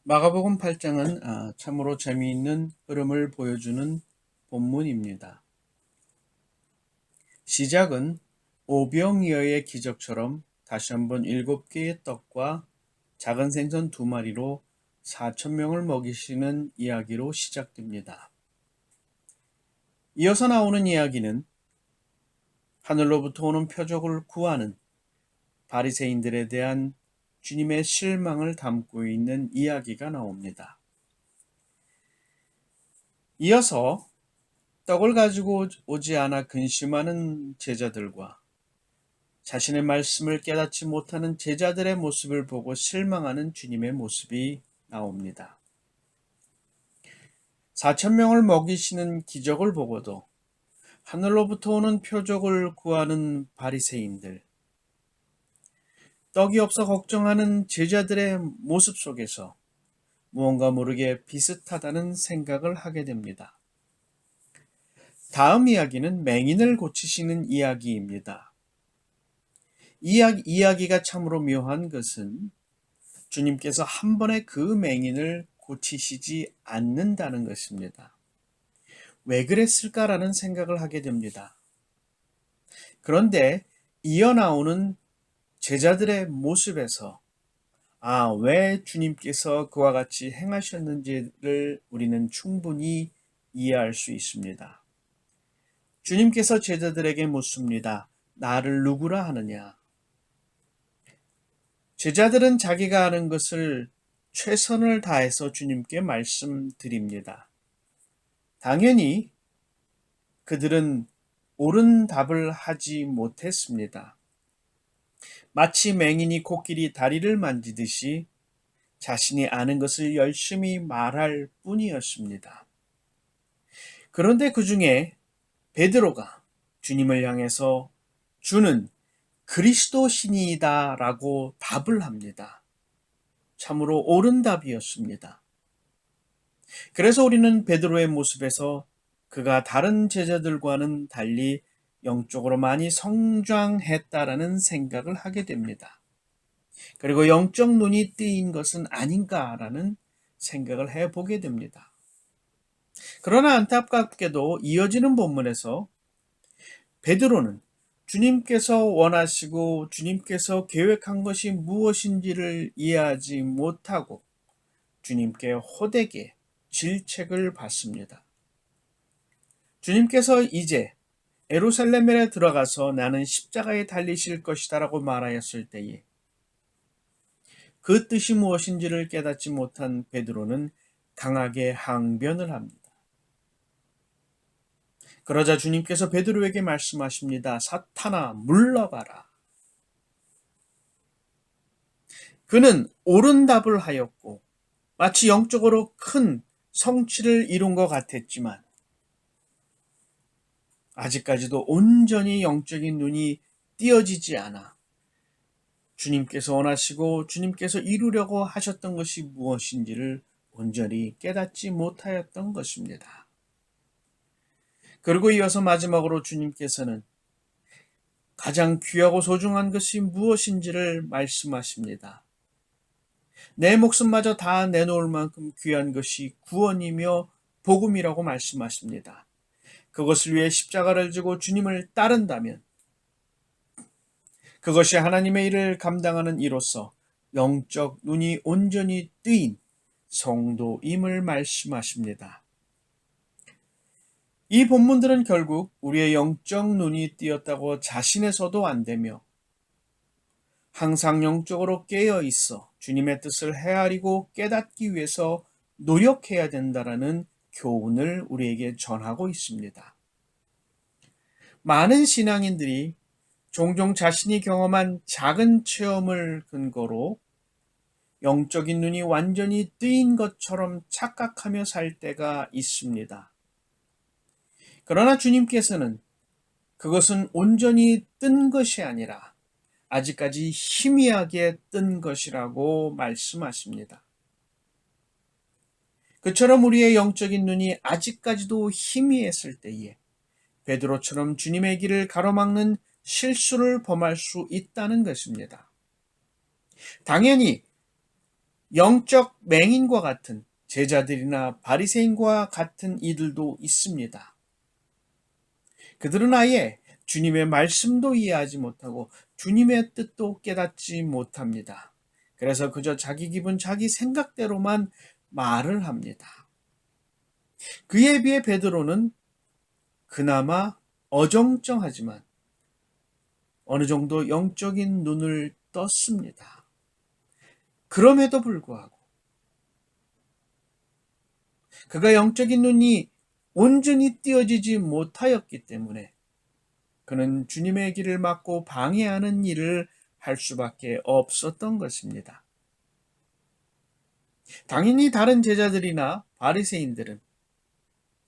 마가복음 8장은 참으로 재미있는 흐름을 보여주는 본문입니다. 시작은 오병이어의 기적처럼 다시 한번 7개의 떡과 작은 생선 2마리로 4,000명을 먹이시는 이야기로 시작됩니다. 이어서 나오는 이야기는 하늘로부터 오는 표적을 구하는 바리새인들에 대한 주님의 실망을 담고 있는 이야기가 나옵니다. 이어서 떡을 가지고 오지 않아 근심하는 제자들과 자신의 말씀을 깨닫지 못하는 제자들의 모습을 보고 실망하는 주님의 모습이 나옵니다. 4,000명을 먹이시는 기적을 보고도 하늘로부터 오는 표적을 구하는 바리새인들, 떡이 없어 걱정하는 제자들의 모습 속에서 무언가 모르게 비슷하다는 생각을 하게 됩니다. 다음 이야기는 맹인을 고치시는 이야기입니다. 이 이야기가 참으로 묘한 것은 주님께서 한 번에 그 맹인을 고치시지 않는다는 것입니다. 왜 그랬을까라는 생각을 하게 됩니다. 그런데 이어 나오는 제자들의 모습에서 왜 주님께서 그와 같이 행하셨는지를 우리는 충분히 이해할 수 있습니다. 주님께서 제자들에게 묻습니다. 나를 누구라 하느냐? 제자들은 자기가 아는 것을 최선을 다해서 주님께 말씀드립니다. 당연히 그들은 옳은 답을 하지 못했습니다. 마치 맹인이 코끼리 다리를 만지듯이 자신이 아는 것을 열심히 말할 뿐이었습니다. 그런데 그 중에 베드로가 주님을 향해서 주는 그리스도신이다 라고 답을 합니다. 참으로 옳은 답이었습니다. 그래서 우리는 베드로의 모습에서 그가 다른 제자들과는 달리 영적으로 많이 성장했다라는 생각을 하게 됩니다. 그리고 영적 눈이 뜨인 것은 아닌가라는 생각을 해보게 됩니다. 그러나 안타깝게도 이어지는 본문에서 베드로는 주님께서 원하시고 주님께서 계획한 것이 무엇인지를 이해하지 못하고 주님께 호되게 질책을 받습니다. 주님께서 이제 예루살렘에 들어가서 나는 십자가에 달리실 것이다 라고 말하였을 때에 그 뜻이 무엇인지를 깨닫지 못한 베드로는 강하게 항변을 합니다. 그러자 주님께서 베드로에게 말씀하십니다. 사탄아 물러가라. 그는 옳은 답을 하였고 마치 영적으로 큰 성취를 이룬 것 같았지만 아직까지도 온전히 영적인 눈이 띄어지지 않아 주님께서 원하시고 주님께서 이루려고 하셨던 것이 무엇인지를 온전히 깨닫지 못하였던 것입니다. 그리고 이어서 마지막으로 주님께서는 가장 귀하고 소중한 것이 무엇인지를 말씀하십니다. 내 목숨마저 다 내놓을 만큼 귀한 것이 구원이며 복음이라고 말씀하십니다. 그것을 위해 십자가를 지고 주님을 따른다면 그것이 하나님의 일을 감당하는 이로서 영적 눈이 온전히 뜨인 성도임을 말씀하십니다. 이 본문들은 결국 우리의 영적 눈이 띄었다고 자신해서도 안 되며 항상 영적으로 깨어 있어 주님의 뜻을 헤아리고 깨닫기 위해서 노력해야 된다라는 교훈을 우리에게 전하고 있습니다. 많은 신앙인들이 종종 자신이 경험한 작은 체험을 근거로 영적인 눈이 완전히 뜨인 것처럼 착각하며 살 때가 있습니다. 그러나 주님께서는 그것은 온전히 뜬 것이 아니라 아직까지 희미하게 뜬 것이라고 말씀하십니다. 그처럼 우리의 영적인 눈이 아직까지도 희미했을 때에 베드로처럼 주님의 길을 가로막는 실수를 범할 수 있다는 것입니다. 당연히 영적 맹인과 같은 제자들이나 바리새인과 같은 이들도 있습니다. 그들은 아예 주님의 말씀도 이해하지 못하고 주님의 뜻도 깨닫지 못합니다. 그래서 그저 자기 기분, 자기 생각대로만 말을 합니다. 그에 비해 베드로는 그나마 어정쩡하지만 어느 정도 영적인 눈을 떴습니다. 그럼에도 불구하고 그가 영적인 눈이 온전히 띄어지지 못하였기 때문에 그는 주님의 길을 막고 방해하는 일을 할 수밖에 없었던 것입니다. 당연히 다른 제자들이나 바리새인들은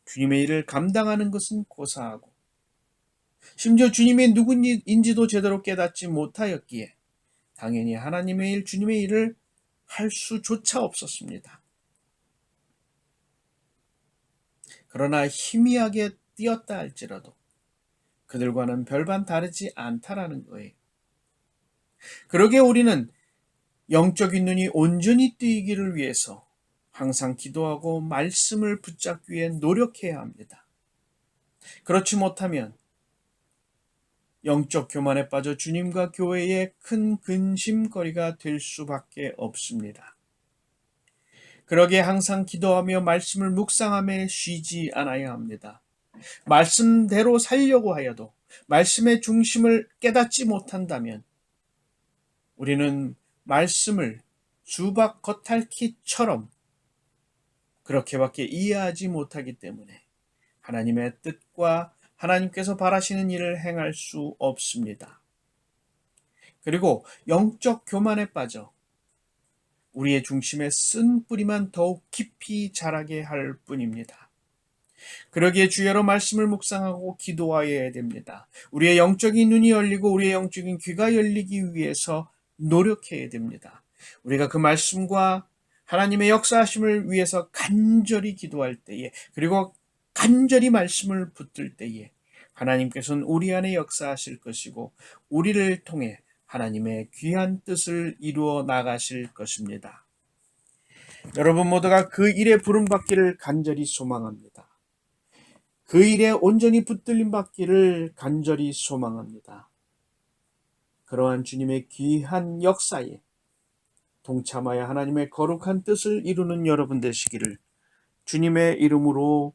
주님의 일을 감당하는 것은 고사하고 심지어 주님의 누구인지도 제대로 깨닫지 못하였기에 당연히 하나님의 일, 주님의 일을 할 수조차 없었습니다. 그러나 희미하게 띄었다 할지라도 그들과는 별반 다르지 않다라는 거예요. 그러기에 우리는 영적인 눈이 온전히 뜨이기를 위해서 항상 기도하고 말씀을 붙잡기 위해 노력해야 합니다. 그렇지 못하면 영적 교만에 빠져 주님과 교회의 큰 근심거리가 될 수밖에 없습니다. 그러기에 항상 기도하며 말씀을 묵상하며 쉬지 않아야 합니다. 말씀대로 살려고 하여도 말씀의 중심을 깨닫지 못한다면 우리는 말씀을 수박 겉핥기처럼 그렇게밖에 이해하지 못하기 때문에 하나님의 뜻과 하나님께서 바라시는 일을 행할 수 없습니다. 그리고 영적 교만에 빠져 우리의 중심에 쓴 뿌리만 더욱 깊이 자라게 할 뿐입니다. 그러기에 주여로 말씀을 묵상하고 기도하여야 됩니다. 우리의 영적인 눈이 열리고 우리의 영적인 귀가 열리기 위해서 노력해야 됩니다. 우리가 그 말씀과 하나님의 역사하심을 위해서 간절히 기도할 때에 그리고 간절히 말씀을 붙들 때에 하나님께서는 우리 안에 역사하실 것이고 우리를 통해 하나님의 귀한 뜻을 이루어 나가실 것입니다. 여러분 모두가 그 일에 부름받기를 간절히 소망합니다. 그 일에 온전히 붙들림 받기를 간절히 소망합니다. 그러한 주님의 귀한 역사에 동참하여 하나님의 거룩한 뜻을 이루는 여러분 되시기를 주님의 이름으로